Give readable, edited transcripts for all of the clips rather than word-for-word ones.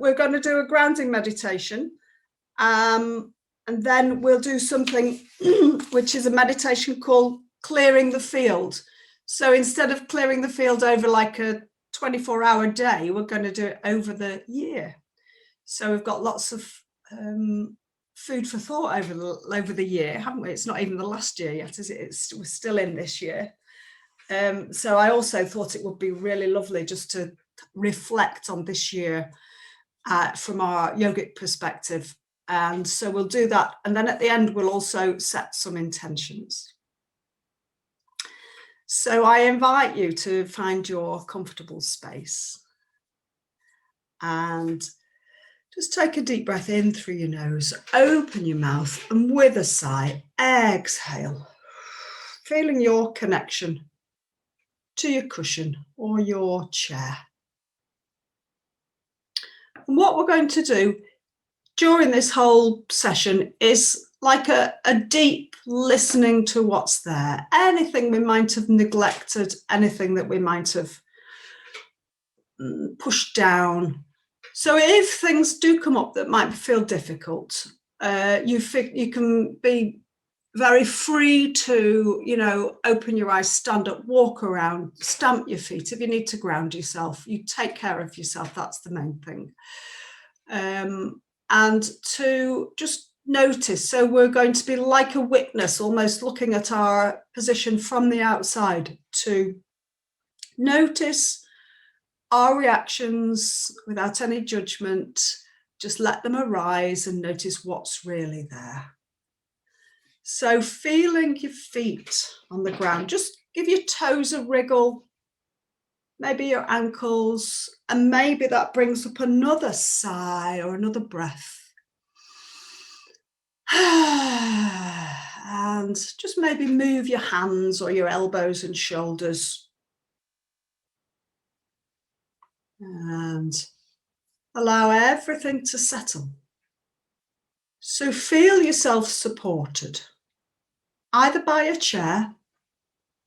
we're going to do a grounding meditation. And then we'll do something which is a meditation called clearing the field. So instead of clearing the field over like a 24-hour day, we're going to do it over the year. So we've got lots of food for thought over the year, haven't we? It's not even the last year yet, is it? We're still in this year. So I also thought it would be really lovely just to reflect on this year from our yogic perspective. And so we'll do that. And then at the end, we'll also set some intentions. So I invite you to find your comfortable space and just take a deep breath in through your nose, open your mouth, and with a sigh, exhale, feeling your connection to your cushion or your chair. And what we're going to do during this whole session is like a deep listening to what's there, anything we might have neglected, anything that we might have pushed down. So if things do come up that might feel difficult, you can be very free to, open your eyes, stand up, walk around, stamp your feet. If you need to ground yourself, you take care of yourself. That's the main thing. And to just notice. So we're going to be like a witness, almost looking at our position from the outside, to notice our reactions without any judgment. Just let them arise and notice what's really there. So feeling your feet on the ground, just give your toes a wriggle, maybe your ankles, and maybe that brings up another sigh or another breath. And just maybe move your hands or your elbows and shoulders. And allow everything to settle. So feel yourself supported, either by a chair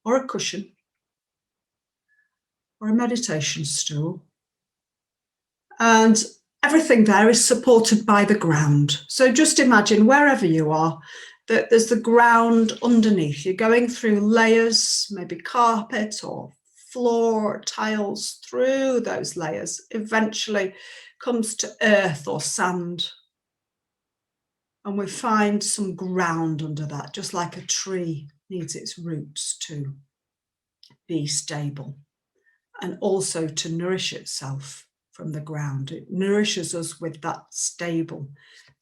or a cushion or a meditation stool. And everything there is supported by the ground. So just imagine wherever you are, that there's the ground underneath. You're going through layers, maybe carpet or floor or tiles, through those layers, eventually comes to earth or sand. And we find some ground under that, just like a tree needs its roots to be stable and also to nourish itself from the ground. It nourishes us with that stable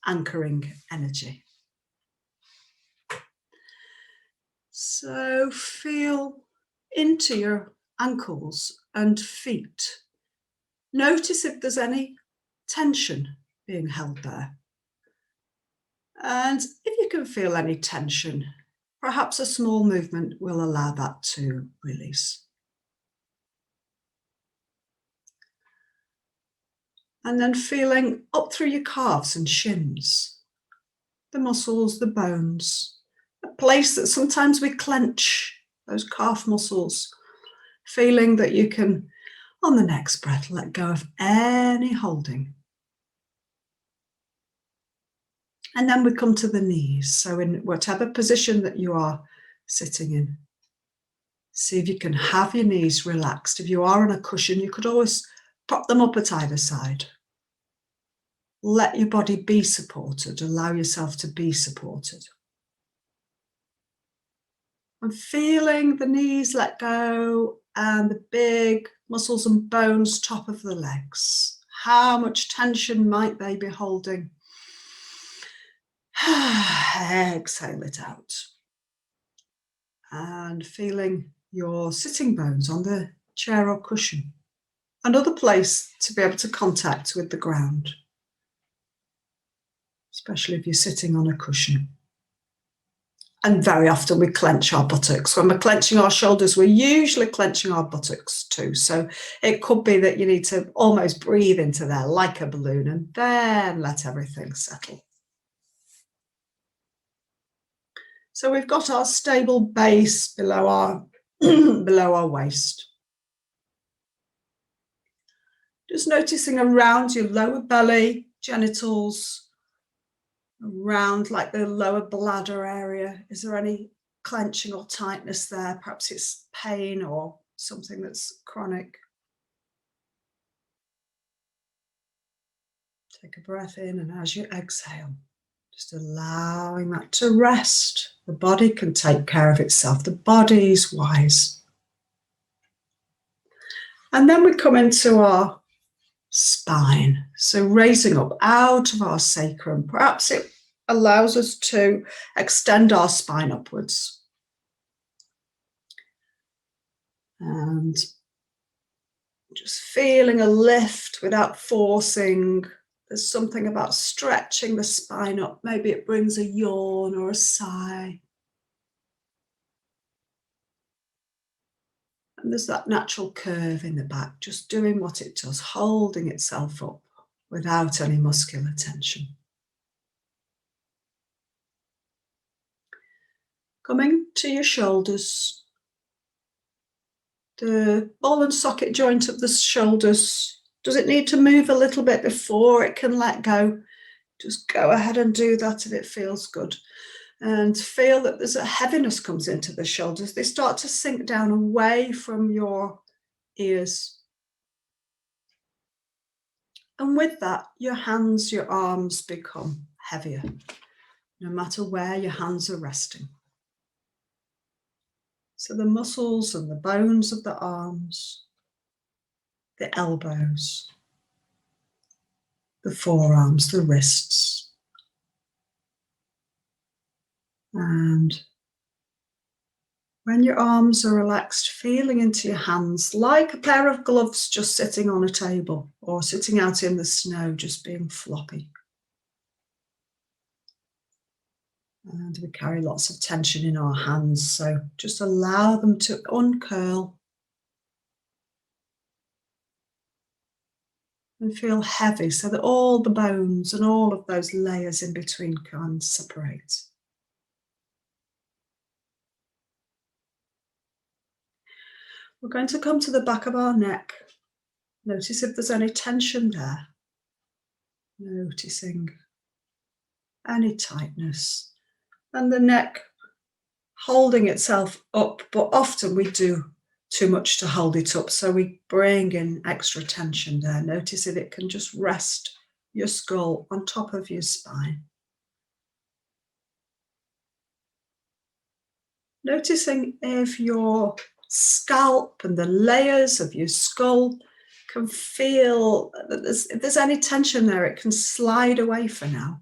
anchoring energy. So feel into your ankles and feet. Notice if there's any tension being held there. And if you can feel any tension, perhaps a small movement will allow that to release. And then feeling up through your calves and shins, the muscles, the bones, a place that sometimes we clench, those calf muscles, feeling that you can, on the next breath, let go of any holding. And then we come to the knees. So in whatever position that you are sitting in, see if you can have your knees relaxed. If you are on a cushion, you could always prop them up at either side. Let your body be supported. Allow yourself to be supported. And feeling the knees let go and the big muscles and bones top of the legs. How much tension might they be holding? Exhale it out. And feeling your sitting bones on the chair or cushion. Another place to be able to contact with the ground, especially if you're sitting on a cushion. And very often we clench our buttocks. When we're clenching our shoulders, we're usually clenching our buttocks too. So it could be that you need to almost breathe into there like a balloon and then let everything settle. So we've got our stable base below our, below our waist. Just noticing around your lower belly, genitals, around like the lower bladder area. Is there any clenching or tightness there? Perhaps it's pain or something that's chronic. Take a breath in, and as you exhale, just allowing that to rest. The body can take care of itself. The body's wise. And then we come into our spine. So raising up out of our sacrum. Perhaps it allows us to extend our spine upwards. And just feeling a lift without forcing. There's something about stretching the spine up. Maybe it brings a yawn or a sigh. And there's that natural curve in the back, just doing what it does, holding itself up without any muscular tension. Coming to your shoulders. The ball and socket joint of the shoulders, does it need to move a little bit before it can let go? Just go ahead and do that if it feels good. And feel that there's a heaviness comes into the shoulders. They start to sink down away from your ears. And with that, your hands, your arms become heavier, no matter where your hands are resting. So the muscles and the bones of the arms, the elbows, the forearms, the wrists. And when your arms are relaxed, feeling into your hands like a pair of gloves just sitting on a table or sitting out in the snow, just being floppy. And we carry lots of tension in our hands, so just allow them to uncurl and feel heavy so that all the bones and all of those layers in between can separate. We're going to come to the back of our neck. Notice if there's any tension there. Noticing any tightness. And the neck holding itself up, but often we do too much to hold it up, so we bring in extra tension there. Notice if it can just rest your skull on top of your spine. Noticing if your scalp and the layers of your skull can feel that if there's any tension there, it can slide away for now.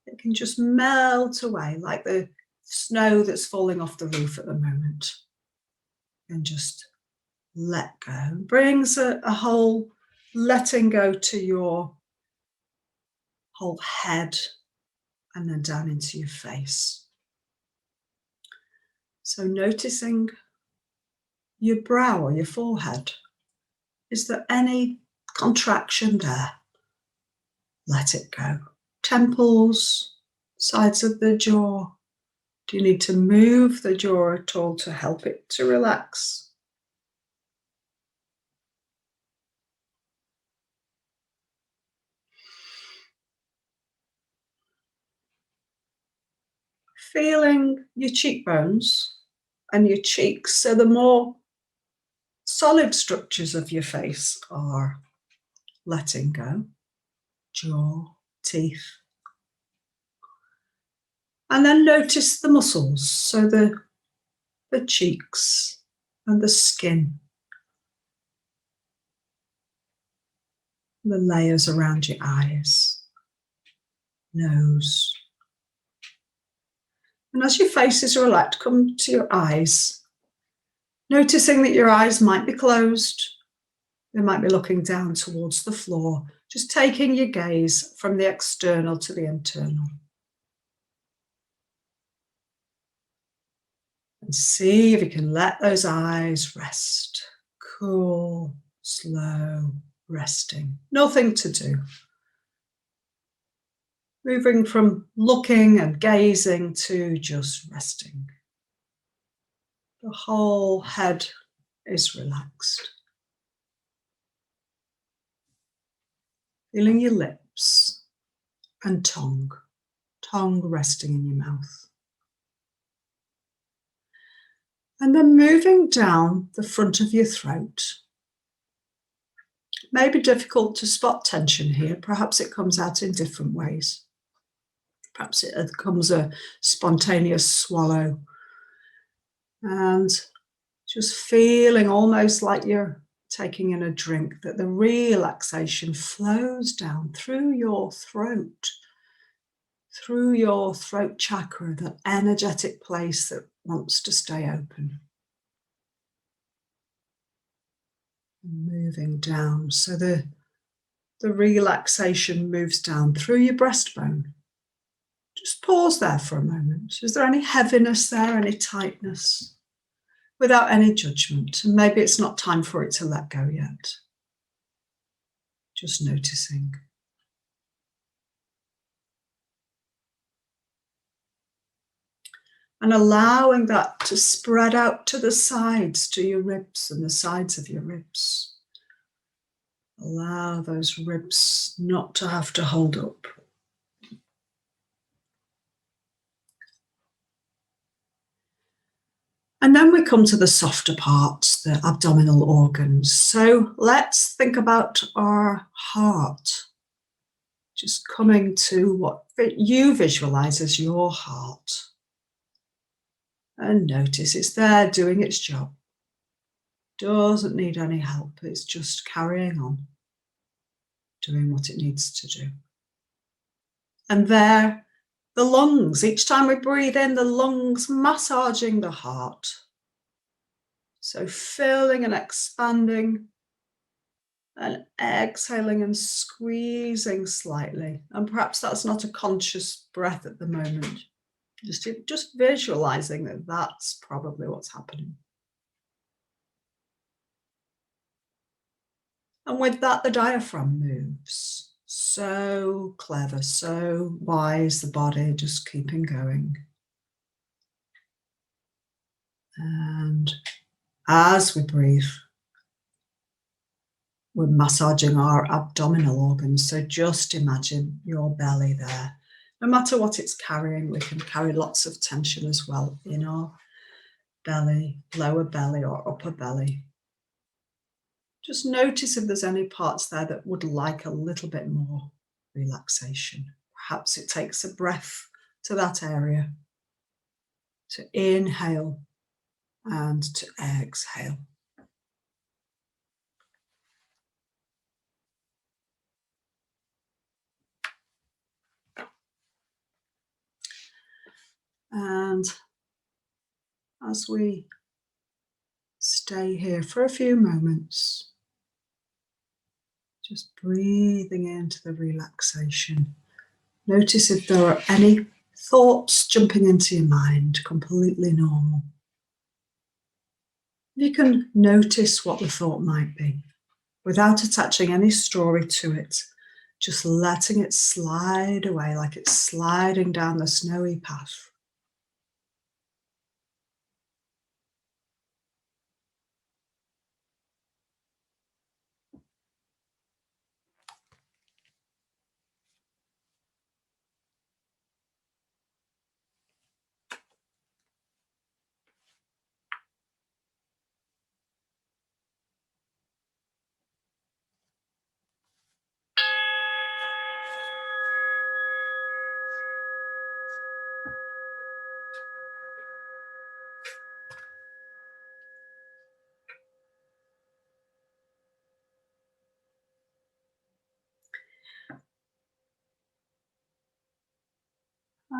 It can just melt away like the snow that's falling off the roof at the moment. And just let go. Brings a whole letting go to your whole head and then down into your face. So noticing your brow or your forehead. Is there any contraction there? Let it go. Temples, sides of the jaw. Do you need to move the jaw at all to help it to relax? Feeling your cheekbones and your cheeks, so the more solid structures of your face are letting go. Jaw, teeth. And then notice the muscles, so the cheeks and the skin, the layers around your eyes, nose. And as your face is relaxed, come to your eyes, noticing that your eyes might be closed. They might be looking down towards the floor, just taking your gaze from the external to the internal. And see if you can let those eyes rest. Cool, slow, resting. Nothing to do. Moving from looking and gazing to just resting. The whole head is relaxed. Feeling your lips and tongue resting in your mouth. And then moving down the front of your throat. May be difficult to spot tension here. Perhaps it comes out in different ways. Perhaps it becomes a spontaneous swallow. And just feeling almost like you're taking in a drink, that the relaxation flows down through your throat chakra, that energetic place that wants to stay open. Moving down, so the relaxation moves down through your breastbone. Just pause there for a moment. Is there any heaviness there, any tightness? Without any judgment. And maybe it's not time for it to let go yet. Just noticing. And allowing that to spread out to the sides, to your ribs and the sides of your ribs. Allow those ribs not to have to hold up. And then we come to the softer parts, the abdominal organs. So let's think about our heart. Just coming to what you visualize as your heart. And notice it's there doing its job. Doesn't need any help. It's just carrying on, doing what it needs to do. And there, the lungs. Each time we breathe in, the lungs massaging the heart. So filling and expanding, and exhaling and squeezing slightly. And perhaps that's not a conscious breath at the moment. Just visualizing that that's probably what's happening. And with that, the diaphragm moves. So clever, so wise, the body just keeping going. And as we breathe, we're massaging our abdominal organs. So just imagine your belly there. No matter what it's carrying, we can carry lots of tension as well in our belly, lower belly or upper belly. Just notice if there's any parts there that would like a little bit more relaxation. Perhaps it takes a breath to that area, to inhale and to exhale. And as we stay here for a few moments, just breathing into the relaxation. Notice if there are any thoughts jumping into your mind, completely normal. You can notice what the thought might be without attaching any story to it, just letting it slide away like it's sliding down the snowy path.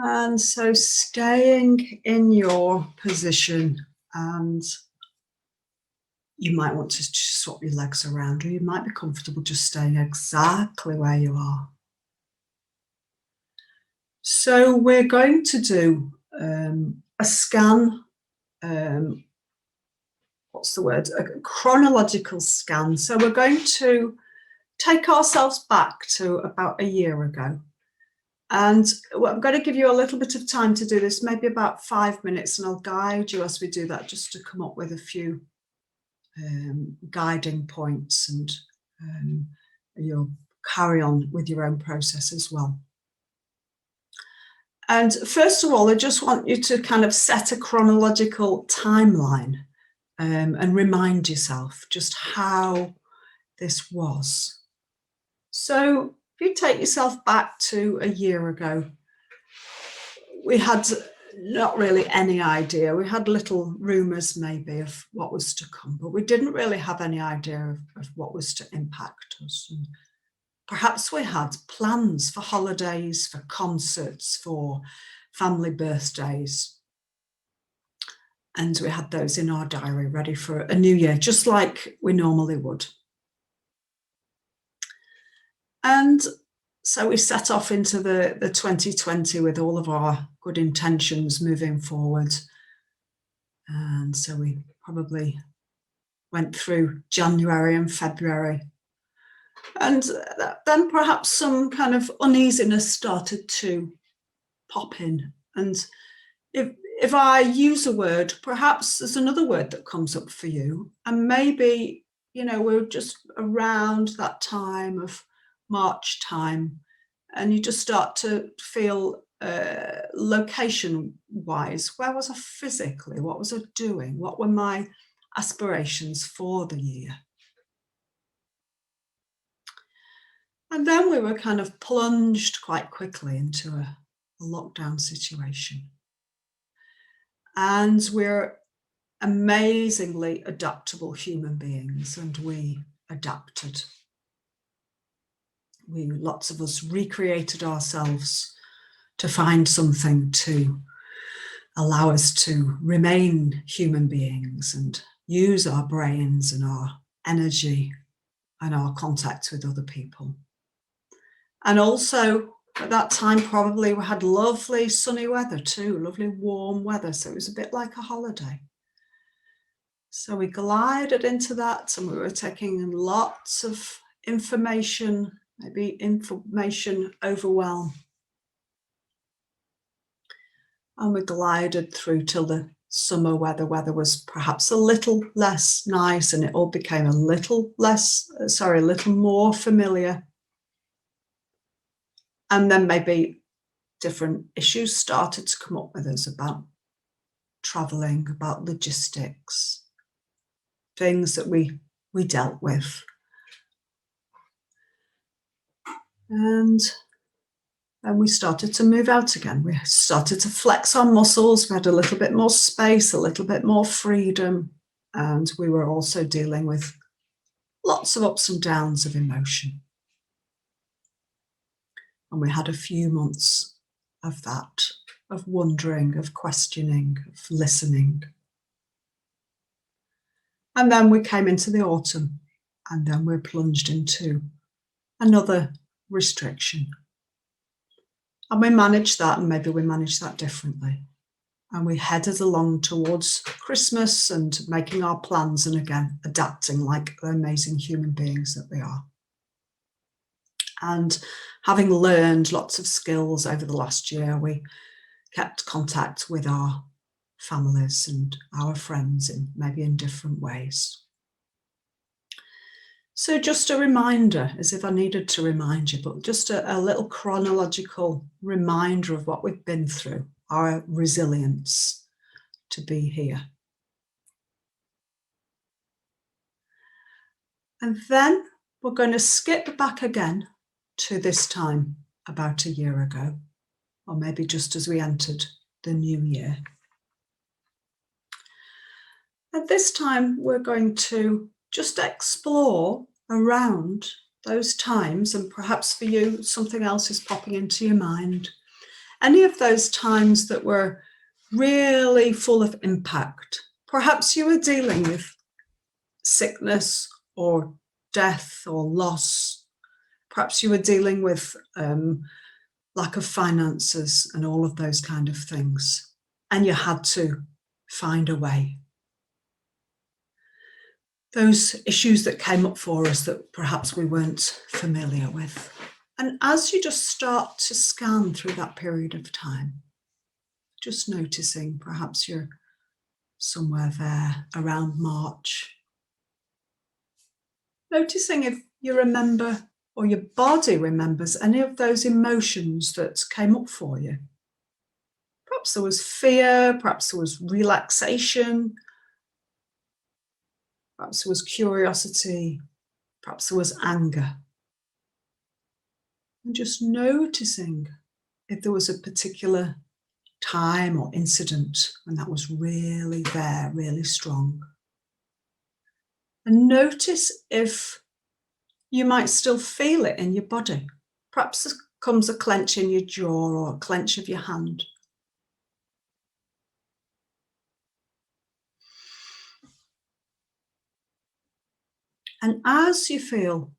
And so staying in your position, and you might want to swap your legs around, or you might be comfortable just staying exactly where you are. So we're going to do a scan, what's the word? A chronological scan. So we're going to take ourselves back to about a year ago. And I'm going to give you a little bit of time to do this, maybe about 5 minutes, and I'll guide you as we do that, just to come up with a few guiding points, and you're carry on with your own process as well. And first of all, I just want you to kind of set a chronological timeline and remind yourself just how this was. So if you take yourself back to a year ago, we had not really any idea. We had little rumours maybe of what was to come, but we didn't really have any idea of what was to impact us. And perhaps we had plans for holidays, for concerts, for family birthdays. And we had those in our diary ready for a new year, just like we normally would. And so we set off into the 2020 with all of our good intentions moving forward. And so we probably went through January and February. And then perhaps some kind of uneasiness started to pop in. And if I use a word, perhaps there's another word that comes up for you. And maybe, we're just around that time of March time, and you just start to feel location wise, where was I physically? What was I doing? What were my aspirations for the year? And then we were kind of plunged quite quickly into a lockdown situation. And we're amazingly adaptable human beings, and we adapted. Lots of us recreated ourselves to find something to allow us to remain human beings and use our brains and our energy and our contact with other people. And also at that time, probably we had lovely sunny weather too, lovely warm weather. So it was a bit like a holiday. So we glided into that, and we were taking lots of information, maybe information overwhelm. And we glided through till the summer weather. Weather was perhaps a little less nice, and it all became a little more familiar. And then maybe different issues started to come up with us about traveling, about logistics, things that we dealt with. And then we started to move out again. We started to flex our muscles. We had a little bit more space, a little bit more freedom. And we were also dealing with lots of ups and downs of emotion. And we had a few months of that, of wondering, of questioning, of listening. And then we came into the autumn, and then we're plunged into another restriction. And we managed that, and maybe we managed that differently. And we headed along towards Christmas and making our plans, and again, adapting like the amazing human beings that we are. And having learned lots of skills over the last year, we kept contact with our families and our friends in different ways. So just a reminder, as if I needed to remind you, but just a little chronological reminder of what we've been through, our resilience to be here. And then we're going to skip back again to this time about a year ago, or maybe just as we entered the new year. At this time, we're going to just explore around those times, and perhaps for you, something else is popping into your mind. Any of those times that were really full of impact. Perhaps you were dealing with sickness or death or loss. Perhaps you were dealing with lack of finances and all of those kind of things, and you had to find a way. Those issues that came up for us that perhaps we weren't familiar with. And as you just start to scan through that period of time, just noticing perhaps you're somewhere there around March. Noticing if you remember or your body remembers any of those emotions that came up for you. Perhaps there was fear, perhaps there was relaxation, perhaps there was curiosity, perhaps there was anger. And just noticing if there was a particular time or incident when that was really there, really strong. And notice if you might still feel it in your body. Perhaps there comes a clench in your jaw or a clench of your hand. And as you feel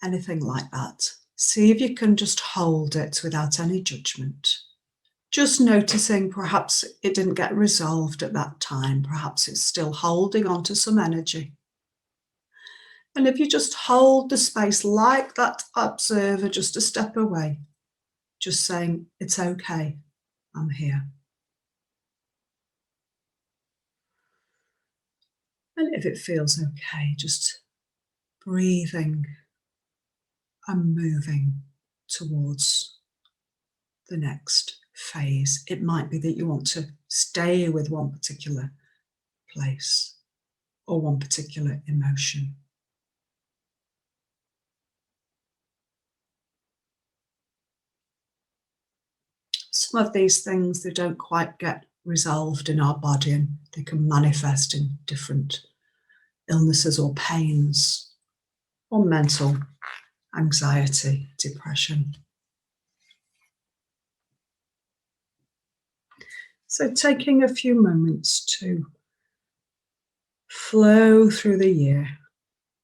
anything like that, see if you can just hold it without any judgment. Just noticing perhaps it didn't get resolved at that time. Perhaps it's still holding on to some energy. And if you just hold the space like that observer just a step away, just saying, it's okay, I'm here. And if it feels okay, just breathing and moving towards the next phase. It might be that you want to stay with one particular place or one particular emotion. Some of these things, they don't quite get resolved in our body, and they can manifest in different illnesses or pains or mental anxiety, depression. So taking a few moments to flow through the year,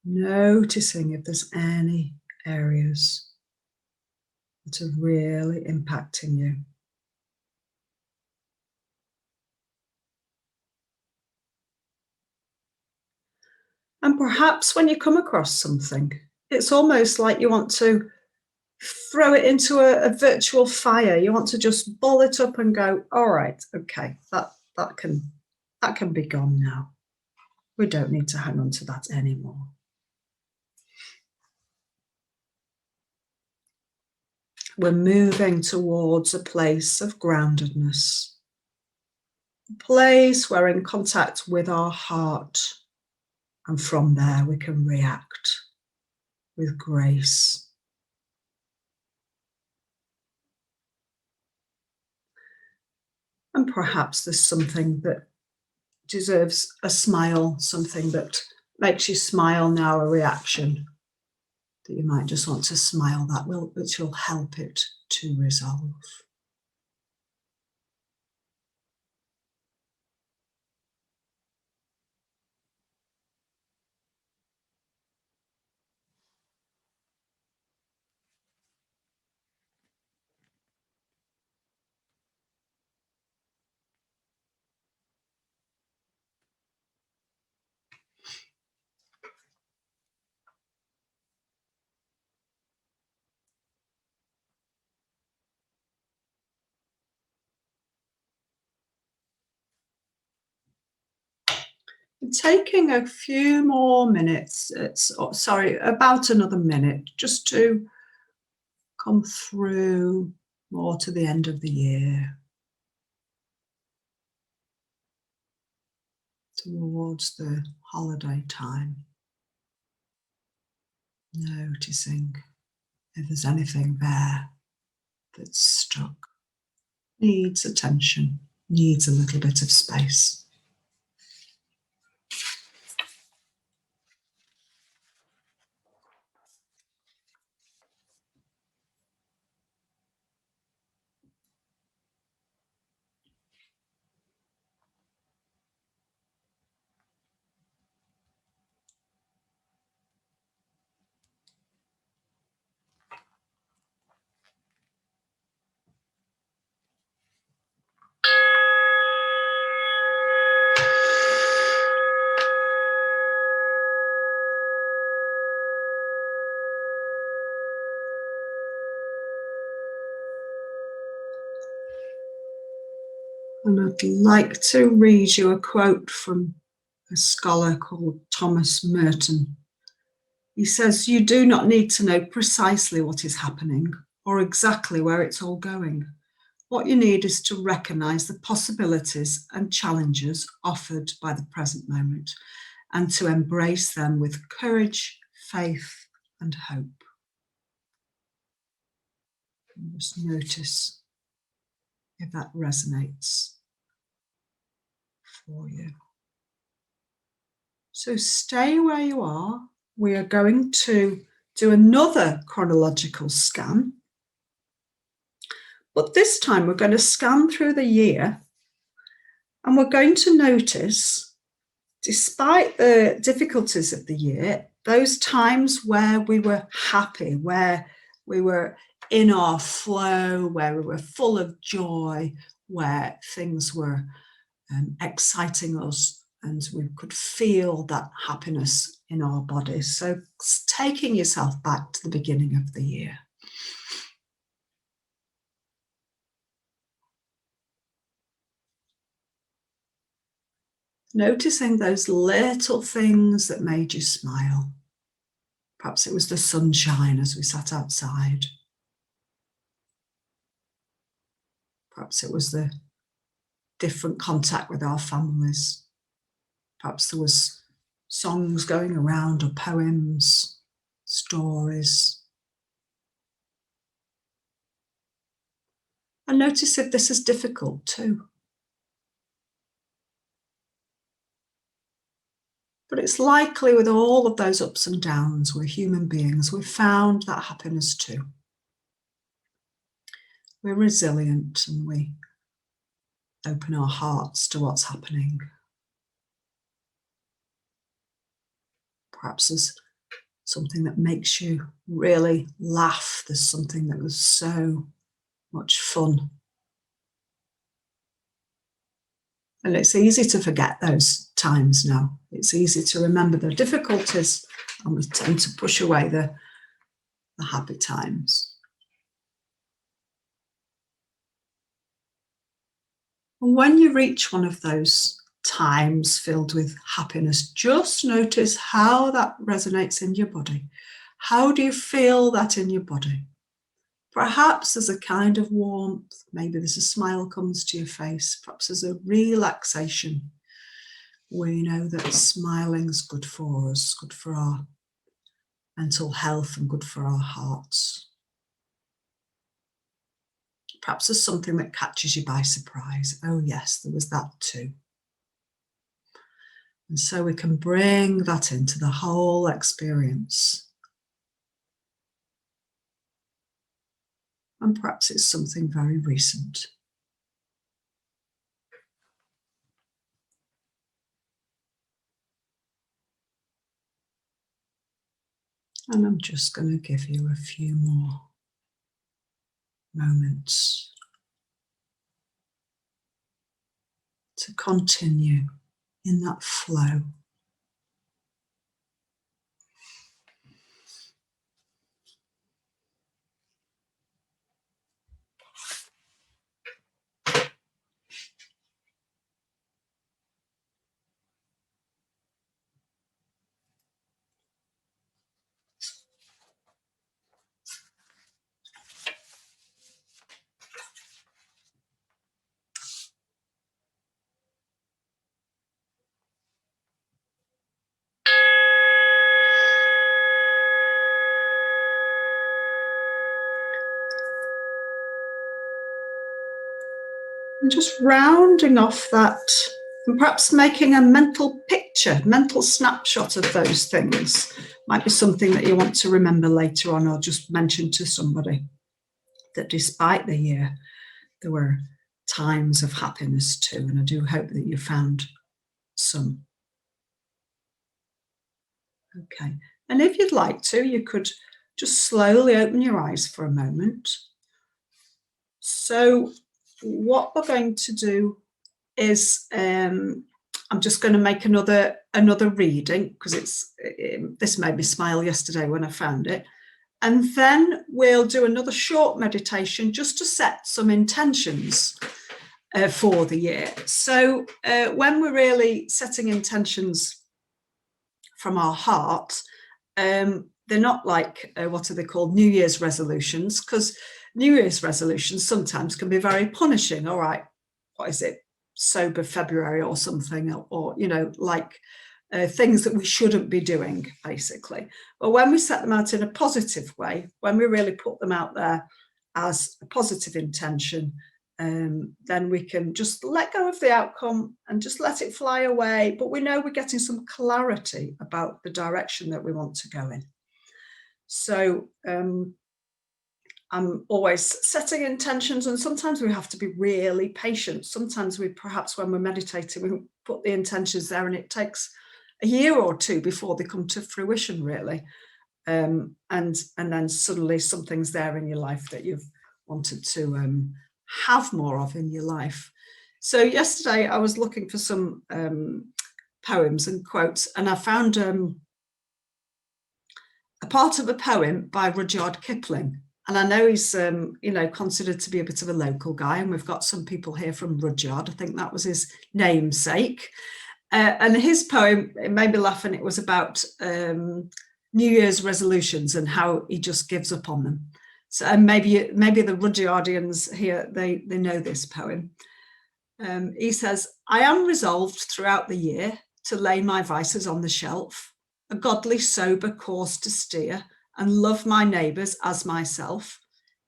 noticing if there's any areas that are really impacting you. And perhaps when you come across something, it's almost like you want to throw it into a virtual fire. You want to just ball it up and go, all right, okay, that can be gone now. We don't need to hang on to that anymore. We're moving towards a place of groundedness, a place where we're in contact with our heart, and from there we can react with grace. And perhaps there's something that deserves a smile, something that makes you smile now, a reaction that you might just want to smile, which will help it to resolve. Taking a few more minutes, about another minute, just to come through more to the end of the year, towards the holiday time. Noticing if there's anything there that's stuck, needs attention, needs a little bit of space. And I'd like to read you a quote from a scholar called Thomas Merton. He says, you do not need to know precisely what is happening or exactly where it's all going. What you need is to recognise the possibilities and challenges offered by the present moment and to embrace them with courage, faith, and hope. And just notice if that resonates for you. So stay where you are. We are going to do another chronological scan. But this time we're going to scan through the year and we're going to notice, despite the difficulties of the year, those times where we were happy, where we were in our flow, where we were full of joy, where things were exciting us and we could feel that happiness in our bodies. So taking yourself back to the beginning of the year. Noticing those little things that made you smile. Perhaps it was the sunshine as we sat outside. Perhaps it was the different contact with our families. Perhaps there was songs going around or poems, stories. And notice if this is difficult too. But it's likely with all of those ups and downs, we're human beings, we've found that happiness too. We're resilient and we open our hearts to what's happening. Perhaps there's something that makes you really laugh. There's something that was so much fun. And it's easy to forget those times now. It's easy to remember the difficulties and we tend to push away the happy times. And when you reach one of those times filled with happiness, just notice how that resonates in your body. How do you feel that in your body? Perhaps there's a kind of warmth, maybe there's a smile comes to your face, perhaps there's a relaxation. We know that smiling is good for us, good for our mental health and good for our hearts. Perhaps there's something that catches you by surprise. Oh yes, there was that too. And so we can bring that into the whole experience. And perhaps it's something very recent. And I'm just going to give you a few more moments to continue in that flow. And just rounding off that and perhaps making a mental picture, mental snapshot of those things. Might be something that you want to remember later on or just mention to somebody that despite the year, there were times of happiness too. And I do hope that you found some. Okay. And if you'd like to, you could just slowly open your eyes for a moment. So what we're going to do is I'm just going to make another reading because this made me smile yesterday when I found it, and then we'll do another short meditation just to set some intentions for the year. So when we're really setting intentions from our heart, They're not like, what are they called, New Year's resolutions, because New Year's resolutions sometimes can be very punishing. All right, what is it, sober February or something, or you know, like things that we shouldn't be doing, basically. But when we set them out in a positive way, when we really put them out there as a positive intention, then we can just let go of the outcome and just let it fly away. But we know we're getting some clarity about the direction that we want to go in. So I'm always setting intentions, and sometimes we have to be really patient. Sometimes we, perhaps when we're meditating, we put the intentions there and it takes a year or two before they come to fruition, really. And then suddenly something's there in your life that you've wanted to have more of in your life. So yesterday I was looking for some poems and quotes, and I found a part of a poem by Rudyard Kipling. And I know he's, you know, considered to be a bit of a local guy, and we've got some people here from Rudyard. I think that was his namesake. And his poem, it made me laugh, and it was about New Year's resolutions and how he just gives up on them. So, and maybe the Rudyardians here, they know this poem. He says, "I am resolved throughout the year to lay my vices on the shelf, a godly sober course to steer, and love my neighbours as myself,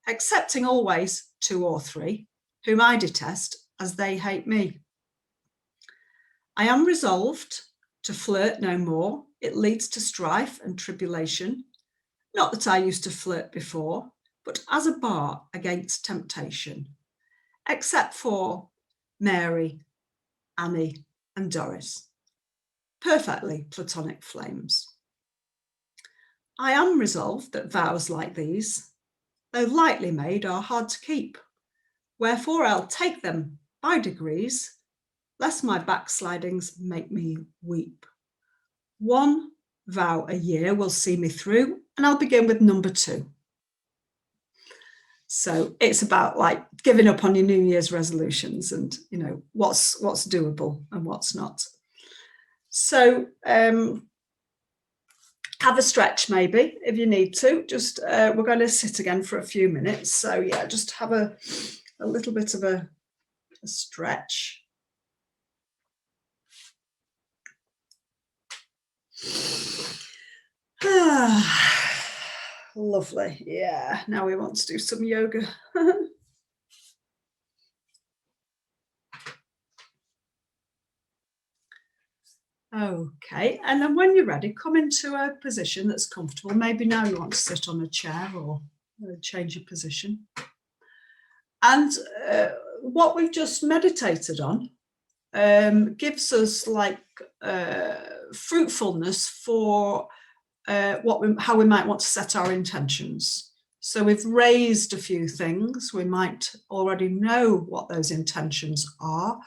excepting always 2 or 3, whom I detest as they hate me. I am resolved to flirt no more, it leads to strife and tribulation, not that I used to flirt before, but as a bar against temptation, except for Mary, Annie, and Doris, perfectly platonic flames. I am resolved that vows like these, though lightly made, are hard to keep, wherefore I'll take them by degrees, lest my backslidings make me weep. 1 vow a year will see me through, and I'll begin with number 2. So it's about like giving up on your New Year's resolutions, and you know what's doable and what's not. So have a stretch maybe if you need to. Just we're going to sit again for a few minutes. So yeah, just have a little bit of a stretch. Lovely. Yeah, now we want to do some yoga. Okay, and then when you're ready, come into a position that's comfortable. Maybe now you want to sit on a chair or change your position. And what we've just meditated on gives us like fruitfulness for how we might want to set our intentions. So we've raised a few things. We might already know what those intentions are,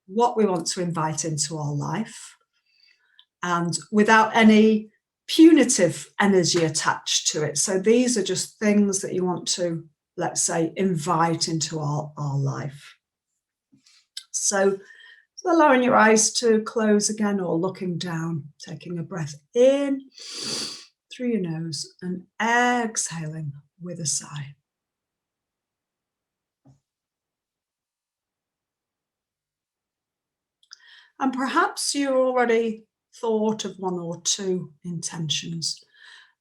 what we want to invite into our life, and without any punitive energy attached to it. So these are just things that you want to, let's say, invite into our life. So allowing your eyes to close again, or looking down, taking a breath in through your nose and exhaling with a sigh. And perhaps you already thought of 1 or 2 intentions.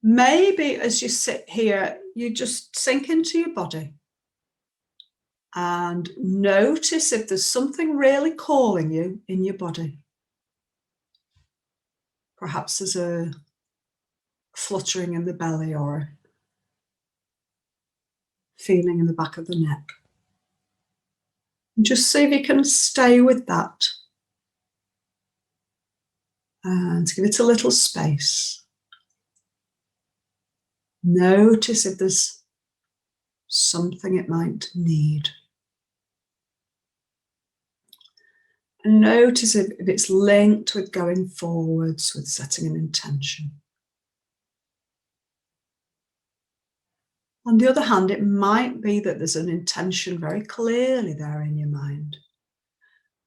Maybe as you sit here, you just sink into your body and notice if there's something really calling you in your body. Perhaps there's a fluttering in the belly or a feeling in the back of the neck. And just see if you can stay with that and give it a little space. Notice if there's something it might need. And notice if it's linked with going forwards, with setting an intention. On the other hand, it might be that there's an intention very clearly there in your mind.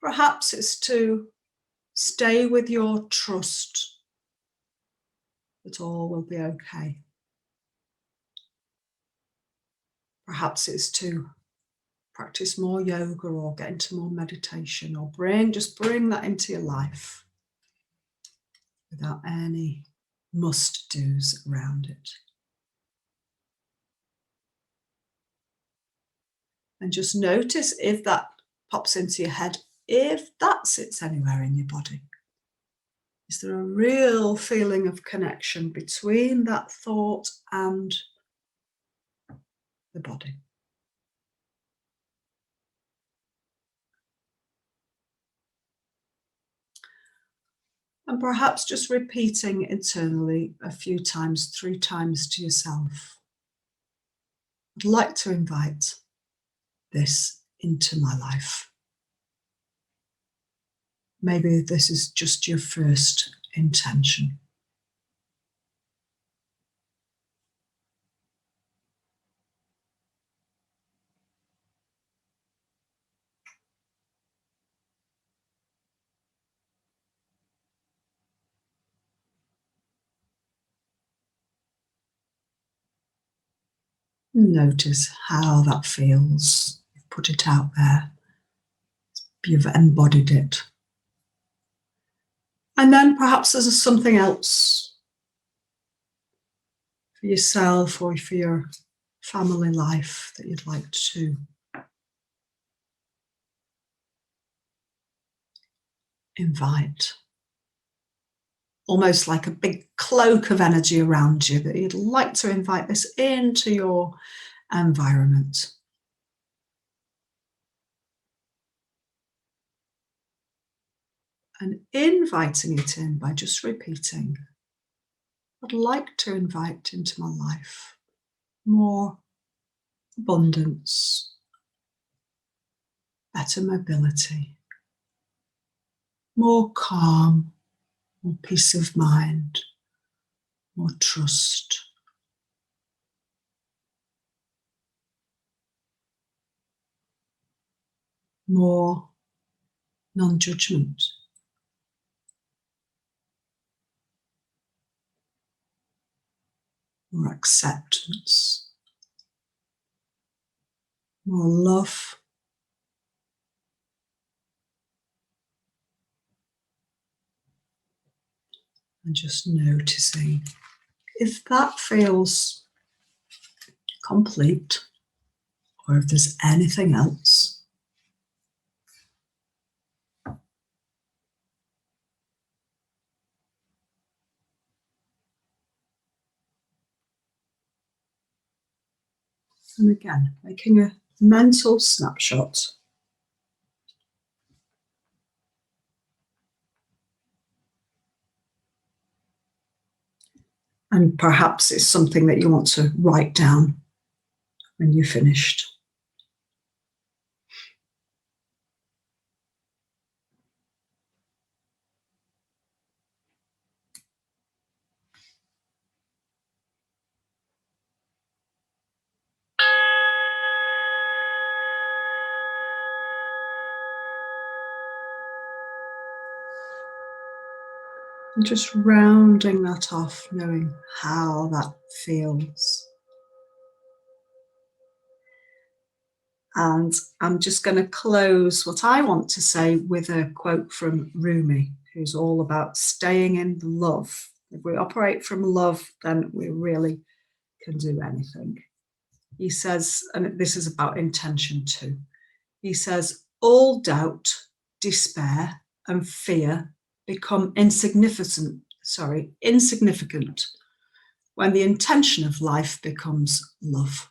Perhaps it's to stay with your trust that all will be okay. Perhaps it's to practice more yoga or get into more meditation, or just bring that into your life without any must-dos around it. And just notice if that pops into your head, if that sits anywhere in your body. Is there a real feeling of connection between that thought and the body? And perhaps just repeating internally a few times, 3 times to yourself. I'd like to invite this into my life. Maybe this is just your first intention. Notice how that feels. You've put it out there. You've embodied it. And then perhaps there's something else for yourself or for your family life that you'd like to invite. Almost like a big cloak of energy around you, that you'd like to invite this into your environment. And inviting it in by just repeating, I'd like to invite into my life more abundance, better mobility, more calm, more peace of mind, more trust. More non-judgment. More acceptance. More love. And just noticing if that feels complete or if there's anything else. And again, making a mental snapshot. And perhaps it's something that you want to write down when you're finished. And just rounding that off, knowing how that feels. And I'm just going to close what I want to say with a quote from Rumi, who's all about staying in love. If we operate from love, then we really can do anything. He says, and this is about intention too, he says, all doubt, despair, and fear become insignificant when the intention of life becomes love.